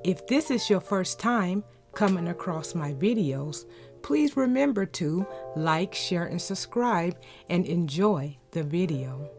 If this is your first time coming across my videos, please remember to like, share, and subscribe and enjoy the video.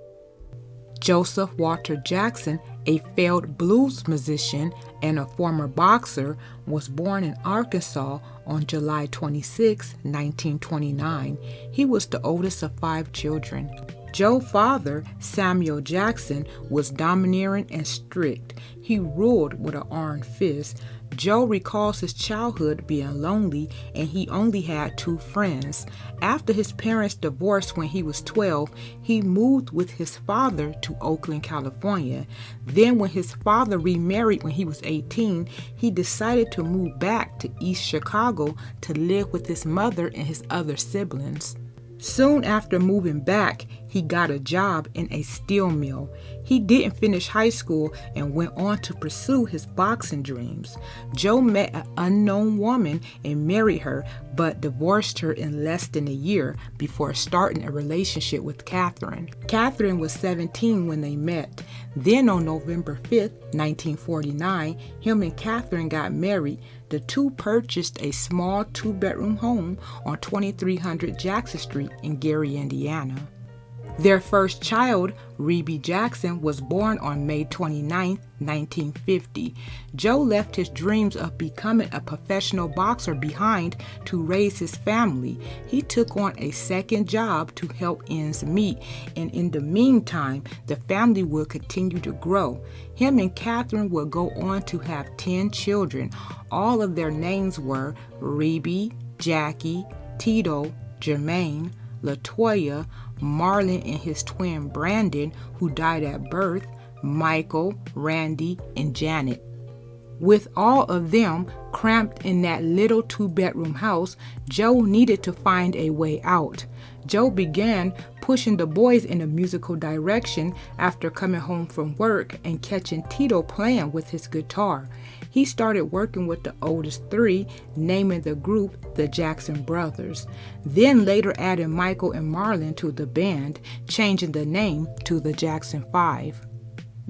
Joseph Walter Jackson, a failed blues musician and a former boxer, was born in Arkansas on July 26, 1929. He was the oldest of 5 children. Joe's father, Samuel Jackson, was domineering and strict. He ruled with an iron fist. Joe recalls his childhood being lonely, and he only had 2 friends. After his parents divorced when he was 12, he moved with his father to Oakland, California. Then when his father remarried when he was 18, he decided to move back to East Chicago to live with his mother and his other siblings. Soon after moving back, he got a job in a steel mill. He didn't finish high school and went on to pursue his boxing dreams. Joe met an unknown woman and married her, but divorced her in less than a year before starting a relationship with Catherine. Catherine was 17 when they met. Then on November 5th, 1949, him and Catherine got married. The two purchased a small 2-bedroom home on 2300 Jackson Street in Gary, Indiana. Their first child, Reby Jackson, was born on May 29, 1950. Joe left his dreams of becoming a professional boxer behind to raise his family. He took on a second job to help ends meet, and in the meantime, the family would continue to grow. Him and Catherine would go on to have 10 children. All of their names were Reby, Jackie, Tito, Jermaine, Latoya, Marlon and his twin Brandon, who died at birth, Michael, Randy, and Janet. With all of them cramped in that little 2-bedroom house, Joe needed to find a way out. Joe began pushing the boys in a musical direction after coming home from work and catching Tito playing with his guitar. He started working with the oldest 3, naming the group the Jackson Brothers. Then later added Michael and Marlon to the band, changing the name to the Jackson 5.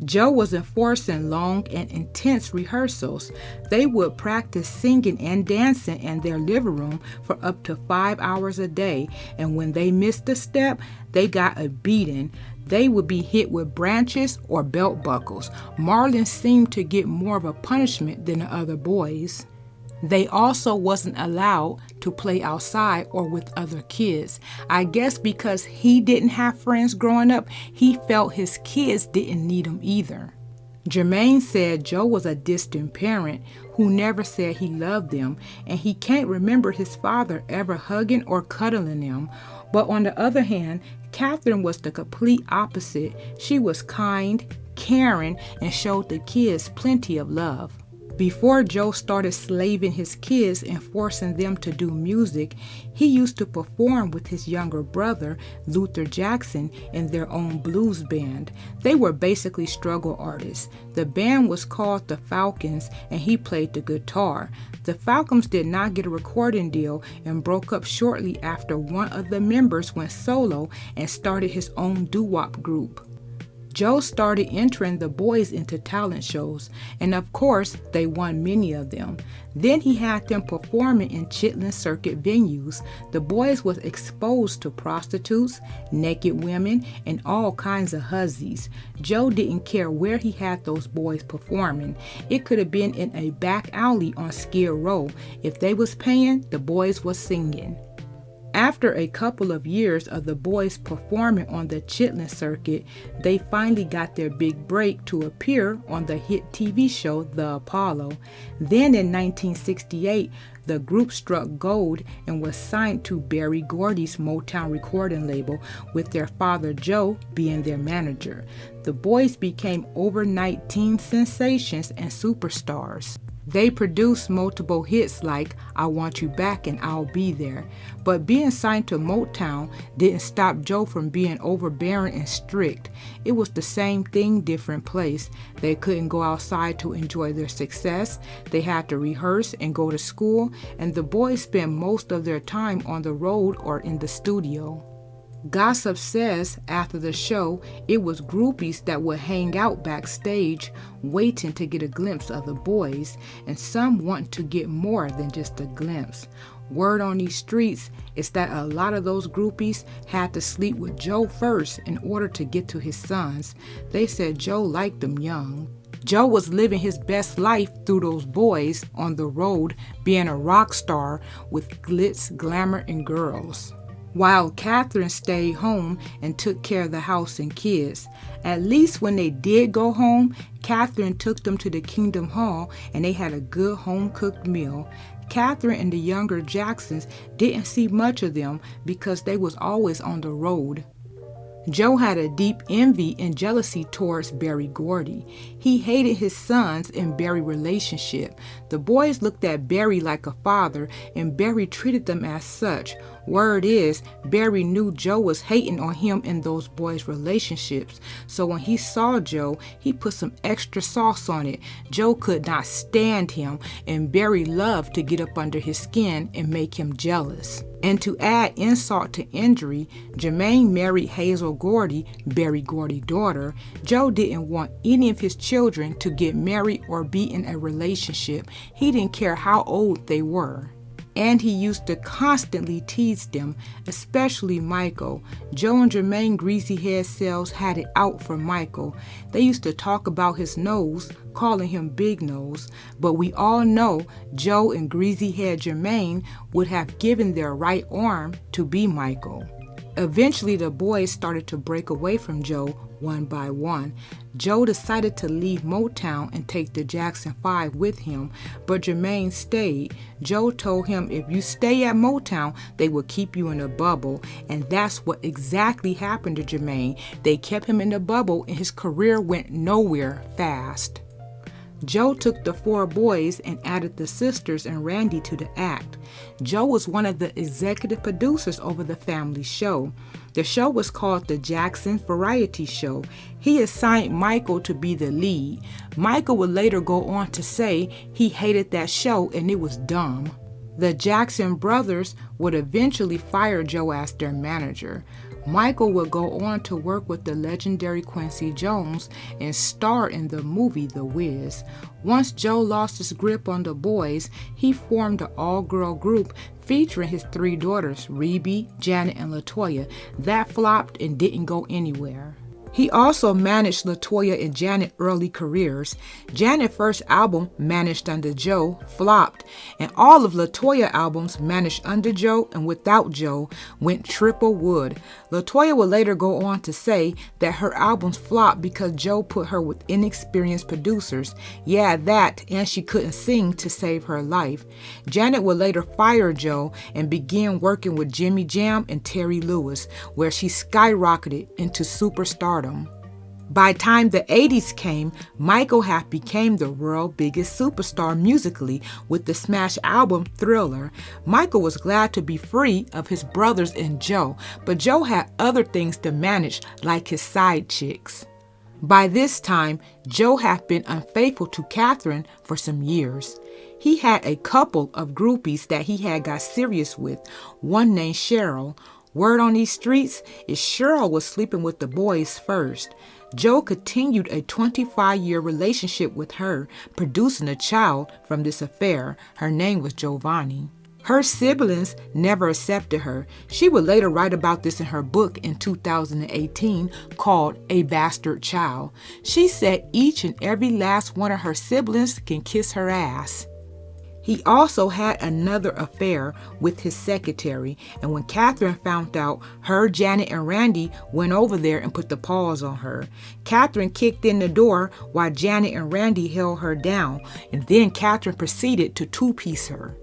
Joe was enforcing long and intense rehearsals. They would practice singing and dancing in their living room for up to 5 hours a day, and when they missed a step, they got a beating. They would be hit with branches or belt buckles. Marlon seemed to get more of a punishment than the other boys. They also wasn't allowed to play outside or with other kids. I guess because he didn't have friends growing up, he felt his kids didn't need him either. Jermaine said Joe was a distant parent who never said he loved them, and he can't remember his father ever hugging or cuddling them. But on the other hand, Catherine was the complete opposite. She was kind, caring, and showed the kids plenty of love. Before Joe started slaving his kids and forcing them to do music, he used to perform with his younger brother, Luther Jackson, in their own blues band. They were basically struggle artists. The band was called the Falcons, and he played the guitar. The Falcons did not get a recording deal and broke up shortly after one of the members went solo and started his own doo-wop group. Joe started entering the boys into talent shows, and of course, they won many of them. Then he had them performing in Chitlin Circuit venues. The boys was exposed to prostitutes, naked women, and all kinds of hussies. Joe didn't care where he had those boys performing. It could have been in a back alley on Skid Row. If they was paying, the boys was singing. After a couple of years of the boys performing on the Chitlin Circuit, they finally got their big break to appear on the hit TV show The Apollo. Then in 1968, the group struck gold and was signed to Berry Gordy's Motown recording label, with their father Joe being their manager. The boys became overnight teen sensations and superstars. They produced multiple hits like I Want You Back and I'll Be There. But being signed to Motown didn't stop Joe from being overbearing and strict. It was the same thing, different place. They couldn't go outside to enjoy their success. They had to rehearse and go to school, and the boys spent most of their time on the road or in the studio. Gossip says after the show, it was groupies that would hang out backstage waiting to get a glimpse of the boys, and some want to get more than just a glimpse. Word on these streets is that a lot of those groupies had to sleep with Joe first in order to get to his sons. They said Joe liked them young. Joe was living his best life through those boys on the road, being a rock star with glitz, glamour, and girls, while Catherine stayed home and took care of the house and kids. At least when they did go home, Catherine took them to the Kingdom Hall and they had a good home-cooked meal. Catherine and the younger Jacksons didn't see much of them because they was always on the road. Joe had a deep envy and jealousy towards Berry Gordy. He hated his sons and Berry's relationship. The boys looked at Berry like a father, and Berry treated them as such. Word is, Berry knew Joe was hating on him in those boys' relationships. So when he saw Joe, he put some extra sauce on it. Joe could not stand him, and Berry loved to get up under his skin and make him jealous. And to add insult to injury, Jermaine married Hazel Gordy, Berry Gordy's daughter. Joe didn't want any of his children to get married or be in a relationship. He didn't care how old they were. And he used to constantly tease them, especially Michael. Joe and Jermaine Greasy Head Sales had it out for Michael. They used to talk about his nose, calling him Big Nose, but we all know Joe and Greasy Head Jermaine would have given their right arm to be Michael. Eventually, the boys started to break away from Joe one by one. Joe decided to leave Motown and take the Jackson 5 with him, but Jermaine stayed. Joe told him if you stay at Motown, they will keep you in a bubble, and that's what exactly happened to Jermaine. They kept him in the bubble, and his career went nowhere fast. Joe took the 4 boys and added the sisters and Randy to the act. Joe was one of the executive producers over the family show. The show was called the Jackson Variety Show. He assigned Michael to be the lead. Michael would later go on to say he hated that show and it was dumb. The Jackson brothers would eventually fire Joe as their manager. Michael would go on to work with the legendary Quincy Jones and star in the movie The Wiz. Once Joe lost his grip on the boys, he formed an all-girl group featuring his 3 daughters, Rebe, Janet, and LaToya. That flopped and didn't go anywhere. He also managed LaToya and Janet's early careers. Janet's first album, Managed Under Joe, flopped, and all of LaToya's albums, Managed Under Joe and Without Joe, went triple wood. LaToya would later go on to say that her albums flopped because Joe put her with inexperienced producers. Yeah, that, and she couldn't sing to save her life. Janet would later fire Joe and begin working with Jimmy Jam and Terry Lewis, where she skyrocketed into superstardom. By the time the 80s came, Michael had become the world's biggest superstar musically with the smash album Thriller. Michael was glad to be free of his brothers and Joe, but Joe had other things to manage, like his side chicks. By this time, Joe had been unfaithful to Catherine for some years. He had a couple of groupies that he had got serious with, one named Cheryl. Word on these streets is Cheryl was sleeping with the boys first. Joe continued a 25-year relationship with her, producing a child from this affair. Her name was Giovanni. Her siblings never accepted her. She would later write about this in her book in 2018 called A Bastard Child. She said each and every last one of her siblings can kiss her ass. He also had another affair with his secretary, and when Catherine found out, her, Janet, and Randy went over there and put the paws on her. Catherine kicked in the door while Janet and Randy held her down, and then Catherine proceeded to two-piece her.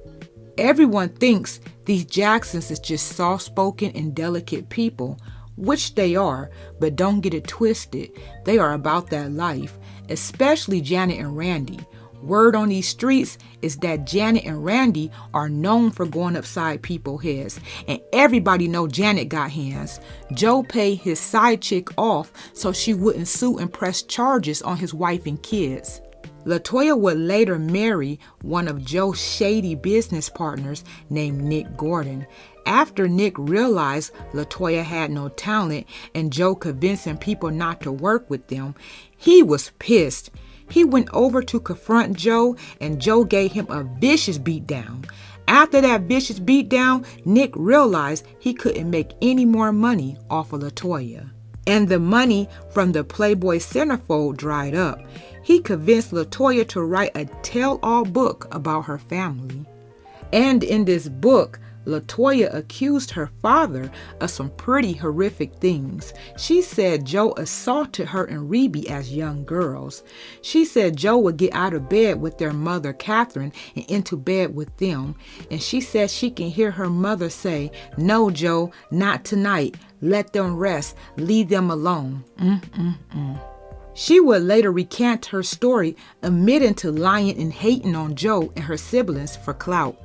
Everyone thinks these Jacksons is just soft-spoken and delicate people, which they are, but don't get it twisted. They are about that life, especially Janet and Randy. Word on these streets is that Janet and Randy are known for going upside people's heads, and everybody know Janet got hands. Joe paid his side chick off so she wouldn't sue and press charges on his wife and kids. LaToya would later marry one of Joe's shady business partners named Nick Gordon. After Nick realized LaToya had no talent and Joe convincing people not to work with them, he was pissed. He went over to confront Joe and Joe gave him a vicious beatdown. After that vicious beatdown, Nick realized he couldn't make any more money off of LaToya. And the money from the Playboy centerfold dried up. He convinced LaToya to write a tell-all book about her family. And in this book, LaToya accused her father of some pretty horrific things. She said Joe assaulted her and Rebe as young girls. She said Joe would get out of bed with their mother, Catherine, and into bed with them. And she said she can hear her mother say, "No, Joe, not tonight. Let them rest. Leave them alone." She would later recant her story, admitting to lying and hating on Joe and her siblings for clout.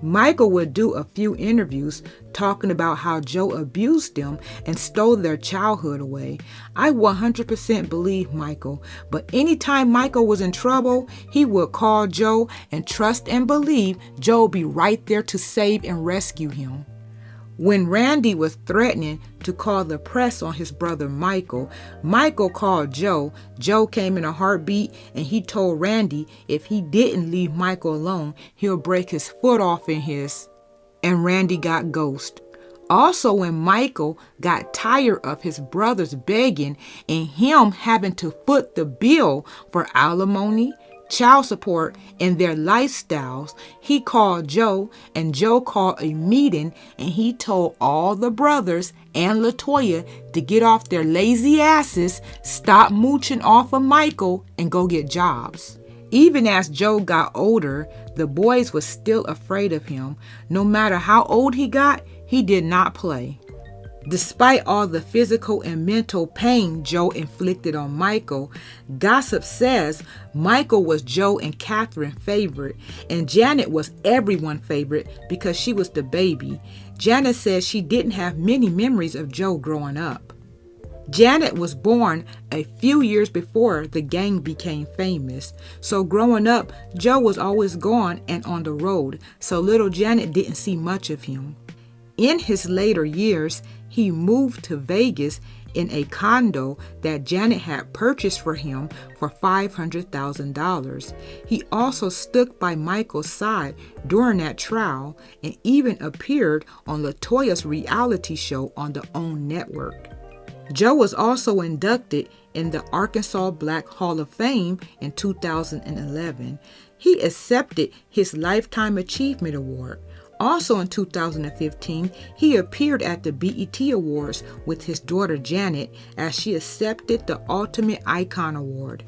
Michael would do a few interviews talking about how Joe abused them and stole their childhood away. I 100% believe Michael, but anytime Michael was in trouble, he would call Joe and trust and believe Joe would be right there to save and rescue him. When Randy was threatening to call the press on his brother Michael, Michael called Joe. Joe came in a heartbeat and he told Randy if he didn't leave Michael alone, he'll break his foot off in his. And Randy got ghost. Also, when Michael got tired of his brothers begging and him having to foot the bill for alimony, child support, and their lifestyles, he called Joe, and Joe called a meeting, and he told all the brothers and LaToya to get off their lazy asses, stop mooching off of Michael, and go get jobs. Even as Joe got older, the boys were still afraid of him. No matter how old he got, he did not play. Despite all the physical and mental pain Joe inflicted on Michael, gossip says Michael was Joe and Catherine's favorite, and Janet was everyone's favorite because she was the baby. Janet says she didn't have many memories of Joe growing up. Janet was born a few years before the gang became famous, so growing up, Joe was always gone and on the road, so little Janet didn't see much of him. In his later years, he moved to Vegas in a condo that Janet had purchased for him for $500,000. He also stuck by Michael's side during that trial and even appeared on LaToya's reality show on the OWN network. Joe was also inducted in the Arkansas Black Hall of Fame in 2011. He accepted his Lifetime Achievement Award. Also in 2015, he appeared at the BET Awards with his daughter Janet as she accepted the Ultimate Icon Award.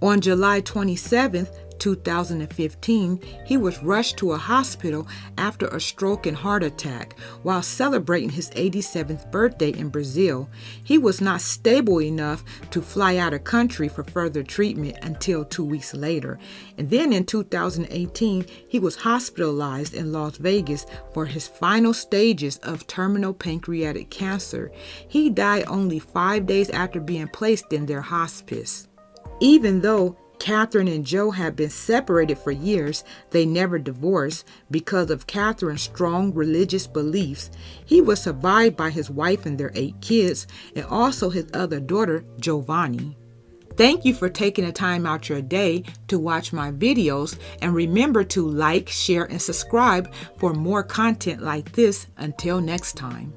On July 27, 2015, he was rushed to a hospital after a stroke and heart attack while celebrating his 87th birthday in Brazil. He was not stable enough to fly out of country for further treatment until 2 weeks later. And then in 2018, he was hospitalized in Las Vegas for his final stages of terminal pancreatic cancer. He died only 5 days after being placed in their hospice. Even though Catherine and Joe had been separated for years, they never divorced because of Catherine's strong religious beliefs. He was survived by his wife and their 8 kids, and also his other daughter, Giovanni. Thank you for taking the time out your day to watch my videos, and remember to like, share, and subscribe for more content like this. Until next time.